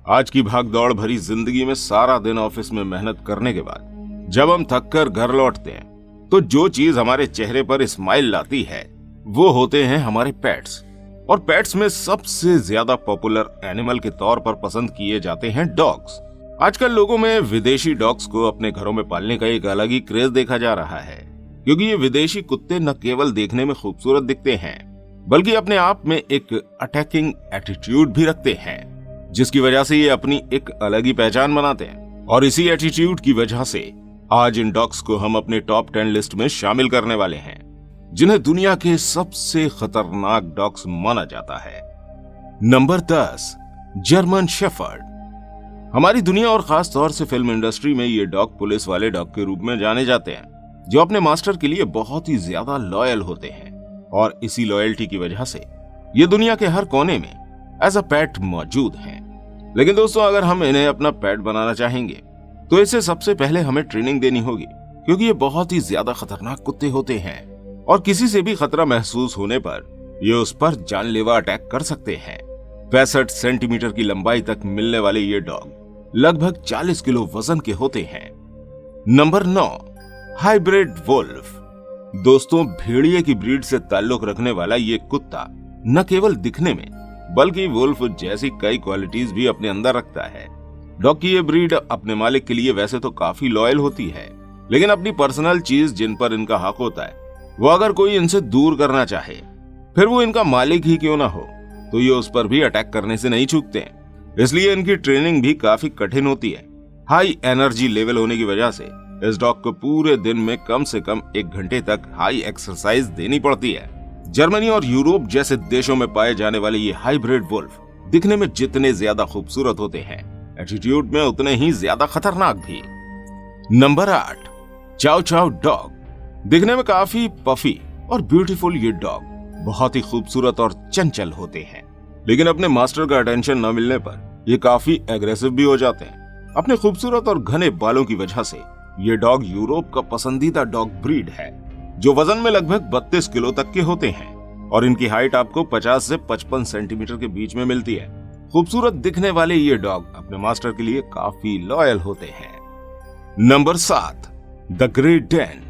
आज की भाग दौड़ भरी जिंदगी में सारा दिन ऑफिस में मेहनत करने के बाद जब हम थक कर घर लौटते हैं तो जो चीज हमारे चेहरे पर स्माइल लाती है वो होते हैं हमारे पेट्स। और पेट्स में सबसे ज्यादा पॉपुलर एनिमल के तौर पर पसंद किए जाते हैं डॉग्स। आजकल लोगों में विदेशी डॉग्स को अपने घरों में पालने का एक अलग ही क्रेज देखा जा रहा है, क्योंकि ये विदेशी कुत्ते न केवल देखने में खूबसूरत दिखते हैं बल्कि अपने आप में एक अटैकिंग एटीट्यूड भी रखते हैं, जिसकी वजह से ये अपनी एक अलग ही पहचान बनाते हैं। और इसी एटीट्यूड की वजह से आज इन डॉग्स को हम अपने टॉप 10 लिस्ट में शामिल करने वाले हैं, जिन्हें दुनिया के सबसे खतरनाक डॉग्स माना जाता है। Number 10, German shepherd. हमारी दुनिया और खास तौर से फिल्म इंडस्ट्री में ये डॉग पुलिस वाले डॉग के रूप में जाने जाते हैं, जो अपने मास्टर के लिए बहुत ही ज्यादा लॉयल होते हैं। और इसी लॉयल्टी की वजह से ये दुनिया के हर कोने में एज अ पेट मौजूद हैं। लेकिन दोस्तों, अगर हम इन्हें अपना पेट बनाना चाहेंगे तो इसे सबसे पहले हमें ट्रेनिंग देनी होगी, क्योंकि ये बहुत ही ज्यादा खतरनाक कुत्ते होते हैं और किसी से भी खतरा महसूस होने पर ये उस पर जानलेवा अटैक कर सकते हैं। 65 सेंटीमीटर की लंबाई तक मिलने वाले ये डॉग लगभग 40 किलो वजन के होते हैं। Number 9, hybrid wolf. दोस्तों, भेड़िए की ब्रीड से ताल्लुक रखने वाला ये कुत्ता न केवल दिखने में बल्कि वुल्फ जैसी कई क्वालिटीज भी अपने अंदर रखता है। डॉग की ये ब्रीड अपने मालिक के लिए वैसे तो काफी लॉयल होती है, लेकिन अपनी पर्सनल चीज जिन पर इनका हक होता है वो अगर कोई इनसे दूर करना चाहे, फिर वो इनका मालिक ही क्यों ना हो, तो ये उस पर भी अटैक करने से नहीं चूकते हैं। इसलिए इनकी ट्रेनिंग भी काफी कठिन होती है। हाई एनर्जी लेवल होने की वजह से इस डॉग को पूरे दिन में कम से कम 1 घंटे तक हाई एक्सरसाइज देनी पड़ती है। जर्मनी और यूरोप जैसे देशों में पाए जाने वाले ये हाइब्रिड वुल्फ दिखने में जितने ज्यादा खूबसूरत होते हैं, एटीट्यूड में उतने ही ज्यादा खतरनाक भी। नंबर 8, चाउ चाउ डॉग। दिखने में काफी पफी और ब्यूटीफुल ये डॉग बहुत ही खूबसूरत और चंचल होते हैं, लेकिन अपने मास्टर का अटेंशन न मिलने पर ये काफी एग्रेसिव भी हो जाते हैं। अपने खूबसूरत और घने बालों की वजह से ये डॉग यूरोप का पसंदीदा डॉग ब्रीड है, जो वजन में लगभग 32 किलो तक के होते हैं और इनकी हाइट आपको 50 से 55 सेंटीमीटर के बीच में मिलती है। खूबसूरत दिखने वाले ये डॉग अपने मास्टर के लिए काफी लॉयल होते हैं। Number 7, the great Dan.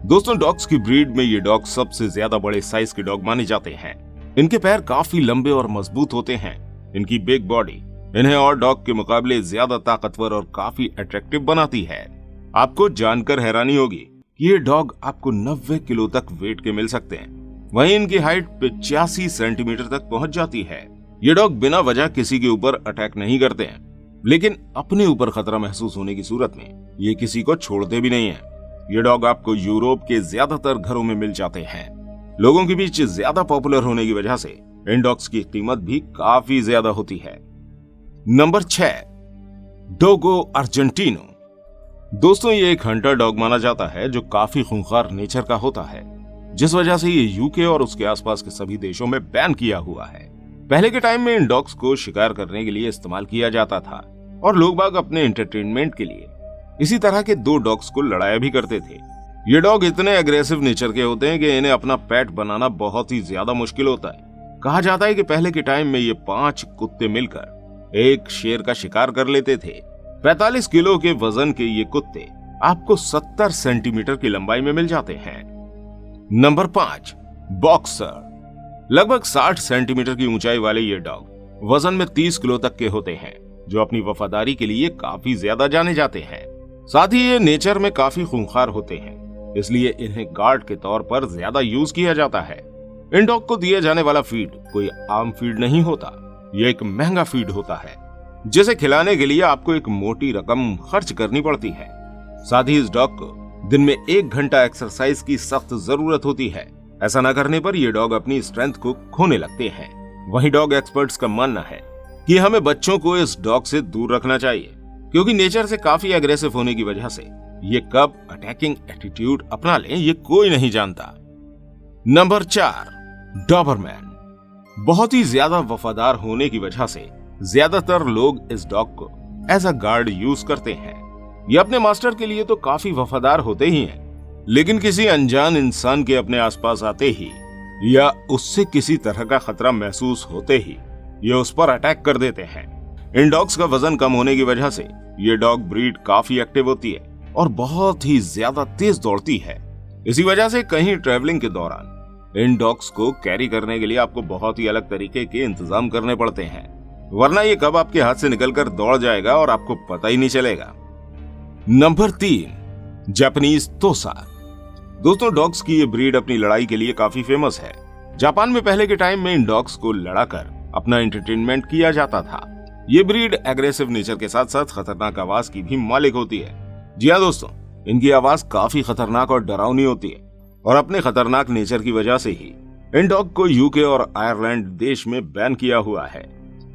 दोस्तों, डॉग्स की ब्रीड में ये डॉग सबसे ज्यादा बड़े साइज के डॉग माने जाते हैं। इनके पैर काफी लंबे और मजबूत होते हैं। इनकी बिग बॉडी इन्हें और डॉग के मुकाबले ज्यादा ताकतवर और काफी अट्रैक्टिव बनाती है। आपको जानकर हैरानी होगी कि ये डॉग आपको 90 किलो तक वेट के मिल सकते हैं। वहीं इनकी हाइट 85 सेंटीमीटर तक पहुंच जाती है। ये डॉग बिना वजह किसी के ऊपर अटैक नहीं करते हैं, लेकिन अपने ऊपर खतरा महसूस होने की सूरत में ये किसी को छोड़ते भी नहीं है। ये डॉग आपको यूरोप के ज्यादातर घरों में मिल जाते हैं। लोगों के बीच ज्यादा पॉपुलर होने की वजह से इन डॉग्स की कीमत भी काफी ज्यादा होती है। Number 6, Dogo Argentino. दोस्तों, ये एक हंटर डॉग माना जाता है जो काफी खूंखार नेचर का होता है, जिस वजह से ये यूके और उसके आसपास के सभी देशों में बैन किया हुआ है। पहले के टाइम में इन डॉग्स को शिकार करने के लिए इस्तेमाल किया जाता था और लोग बाग अपने एंटरटेनमेंट के लिए इसी तरह के 2 डॉग्स को लड़ाया भी करते थे। ये डॉग इतने एग्रेसिव नेचर के होते हैं कि इन्हें अपना पेट बनाना बहुत ही ज्यादा मुश्किल होता है। कहा जाता है कि पहले के टाइम में ये 5 कुत्ते मिलकर एक शेर का शिकार कर लेते थे। 45 किलो के वजन के ये कुत्ते आपको 70 सेंटीमीटर की लंबाई में मिल जाते हैं। Number 5, boxer. लगभग 60 सेंटीमीटर की ऊंचाई वाले ये डॉग वजन में 30 किलो तक के होते हैं, जो अपनी वफादारी के लिए काफी ज्यादा जाने जाते हैं। साथ ही ये नेचर में काफी खूंखार होते हैं, इसलिए इन्हें गार्ड के तौर पर ज्यादा यूज किया जाता है। इन डॉग को दिया जाने वाला फीड कोई आम फीड नहीं होता, ये एक महंगा फीड होता है जिसे खिलाने के लिए आपको एक मोटी रकम खर्च करनी पड़ती है। साथ ही इस डॉग को दिन में 1 घंटा एक्सरसाइज की सख्त जरूरत होती है। ऐसा न करने पर ये डॉग अपनी स्ट्रेंथ को खोने लगते हैं। वहीं डॉग एक्सपर्ट्स का मानना है कि हमें बच्चों को इस डॉग से दूर रखना चाहिए, क्योंकि नेचर से काफी एग्रेसिव होने की वजह से ये कब अटैकिंग एटीट्यूड अपना लें ये कोई नहीं जानता। Number 4, Doberman. बहुत ही ज्यादा वफादार होने की वजह से ज्यादातर लोग इस डॉग को एज अ गार्ड यूज करते हैं। ये अपने मास्टर के लिए तो काफी वफादार होते ही हैं, लेकिन किसी अनजान इंसान के अपने आसपास आते ही या उससे किसी तरह का खतरा महसूस होते ही ये उस पर अटैक कर देते हैं। इन डॉग्स का वजन कम होने की वजह से ये डॉग ब्रीड काफी एक्टिव होती है और बहुत ही ज्यादा तेज दौड़ती है। इसी वजह से कहीं ट्रैवलिंग के दौरान इन डॉग्स को कैरी करने के लिए आपको बहुत ही अलग तरीके के इंतजाम करने पड़ते हैं, वरना ये कब आपके हाथ से निकलकर दौड़ जाएगा और आपको पता ही नहीं चलेगा। Number 3, Japanese Tosa. दोस्तों, डॉग्स की ये ब्रीड अपनी लड़ाई के लिए काफी फेमस है। जापान में पहले के टाइम में इन डॉग्स को लड़ाकर अपना एंटरटेनमेंट किया जाता था। ये ब्रीड एग्रेसिव नेचर के साथ साथ खतरनाक आवाज की भी मालिक होती है। जी हाँ दोस्तों, इनकी आवाज काफी खतरनाक और डरावनी होती है और अपने खतरनाक नेचर की वजह से ही इन डॉग को यूके और आयरलैंड देश में बैन किया हुआ है।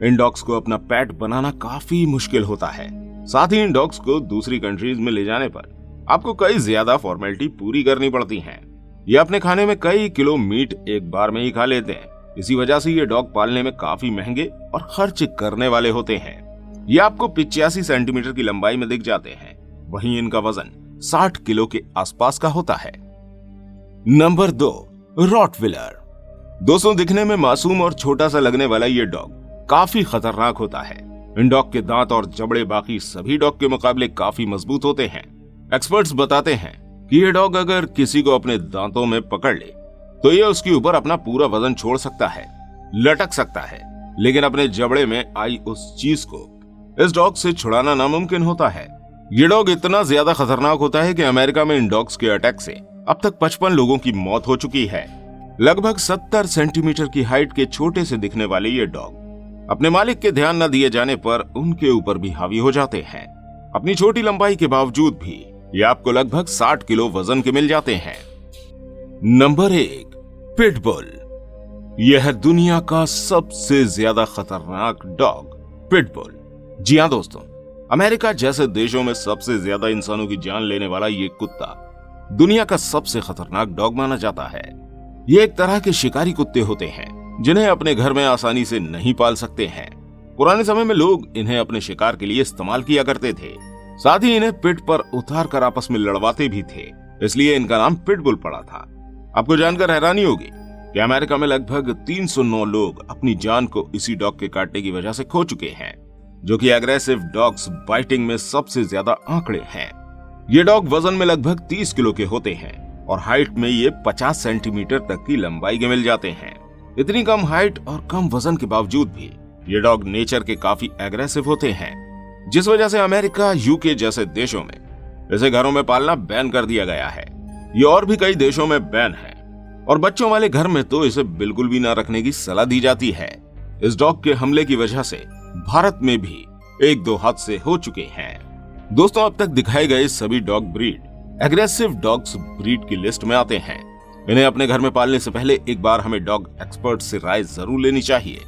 इन डॉग्स को अपना पेट बनाना काफी मुश्किल होता है। साथ ही इन डॉग्स को दूसरी कंट्रीज में ले जाने पर आपको कई ज्यादा फॉर्मेलिटी पूरी करनी पड़ती हैं। ये अपने खाने में कई किलो मीट एक बार में ही खा लेते हैं। इसी वजह से ये डॉग पालने में काफी महंगे और खर्च करने वाले होते हैं। ये आपको 85 सेंटीमीटर की लंबाई में दिख जाते हैं। वहीं इनका वजन 60 किलो के आसपास का होता है। Number 2, Rottweiler. दोस्तों, दिखने में मासूम और छोटा सा लगने वाला ये डॉग काफी खतरनाक होता है। इन डॉग के दांत और जबड़े बाकी सभी डॉग के मुकाबले काफी मजबूत होते हैं। एक्सपर्ट्स बताते हैं कि ये डॉग अगर किसी को अपने दांतों में पकड़ ले तो ये उसके ऊपर अपना पूरा वजन छोड़ सकता है, लटक सकता है, लेकिन अपने जबड़े में आई उस चीज को इस डॉग से छुड़ाना नामुमकिन होता है। ये डॉग इतना ज्यादा खतरनाक होता है कि अमेरिका में इन डॉग्स के अटैक से अब तक 55 लोगों की मौत हो चुकी है। लगभग 70 सेंटीमीटर की हाइट के छोटे से दिखने वाले ये डॉग अपने मालिक के ध्यान न दिए जाने पर उनके ऊपर भी हावी हो जाते हैं। अपनी छोटी लंबाई के बावजूद भी ये आपको लगभग 60 किलो वजन के मिल जाते हैं। Number 1, pitbull. यह है दुनिया का सबसे ज्यादा खतरनाक डॉग, पिटबुल। जी हाँ दोस्तों, अमेरिका जैसे देशों में सबसे ज्यादा इंसानों की जान लेने वाला ये कुत्ता दुनिया का सबसे खतरनाक डॉग माना जाता है। ये एक तरह के शिकारी कुत्ते होते हैं जिन्हें अपने घर में आसानी से नहीं पाल सकते हैं। पुराने समय में लोग इन्हें अपने शिकार के लिए इस्तेमाल किया करते थे। साथ ही इन्हें पिट पर उतार कर आपस में लड़वाते भी थे, इसलिए इनका नाम पिटबुल पड़ा था। आपको जानकर हैरानी होगी कि अमेरिका में लगभग 309 लोग अपनी जान को इसी डॉग के काटने की वजह से खो चुके हैं, जो कि एग्रेसिव डॉग्स बाइटिंग में सबसे ज्यादा आंकड़े हैं। ये डॉग वजन में लगभग 30 किलो के होते हैं और हाइट में ये 50 सेंटीमीटर तक की लंबाई के मिल जाते हैं। इतनी कम हाइट और कम वजन के बावजूद भी ये डॉग नेचर के काफी एग्रेसिव होते हैं, जिस वजह से अमेरिका, यूके जैसे देशों में इसे घरों में पालना बैन कर दिया गया है। ये और भी कई देशों में बैन है और बच्चों वाले घर में तो इसे बिल्कुल भी ना रखने की सलाह दी जाती है। इस डॉग के हमले की वजह से भारत में भी 1-2 हादसे हो चुके हैं। दोस्तों, अब तक दिखाए गए सभी dog breed aggressive dogs breed की लिस्ट में आते हैं। इन्हें अपने घर में पालने से पहले एक बार हमें डॉग एक्सपर्ट से राय जरूर लेनी चाहिए।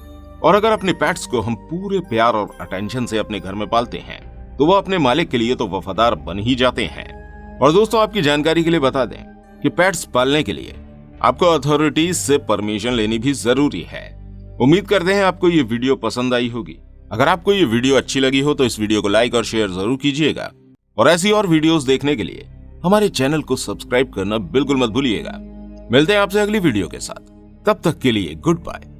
और अगर अपने पेट्स को हम पूरे प्यार और अटेंशन से अपने घर में पालते हैं तो वो अपने मालिक के लिए तो वफादार बन ही जाते हैं। और दोस्तों, आपकी जानकारी के लिए बता दें कि पेट्स पालने के लिए आपको अथॉरिटीज से परमिशन लेनी भी जरूरी है। उम्मीद करते हैं आपको ये वीडियो पसंद आई होगी। अगर आपको ये वीडियो अच्छी लगी हो तो इस वीडियो को लाइक और शेयर जरूर कीजिएगा और ऐसी और वीडियोस देखने के लिए हमारे चैनल को सब्सक्राइब करना बिल्कुल मत भूलिएगा। मिलते हैं आपसे अगली वीडियो के साथ, तब तक के लिए गुड बाय।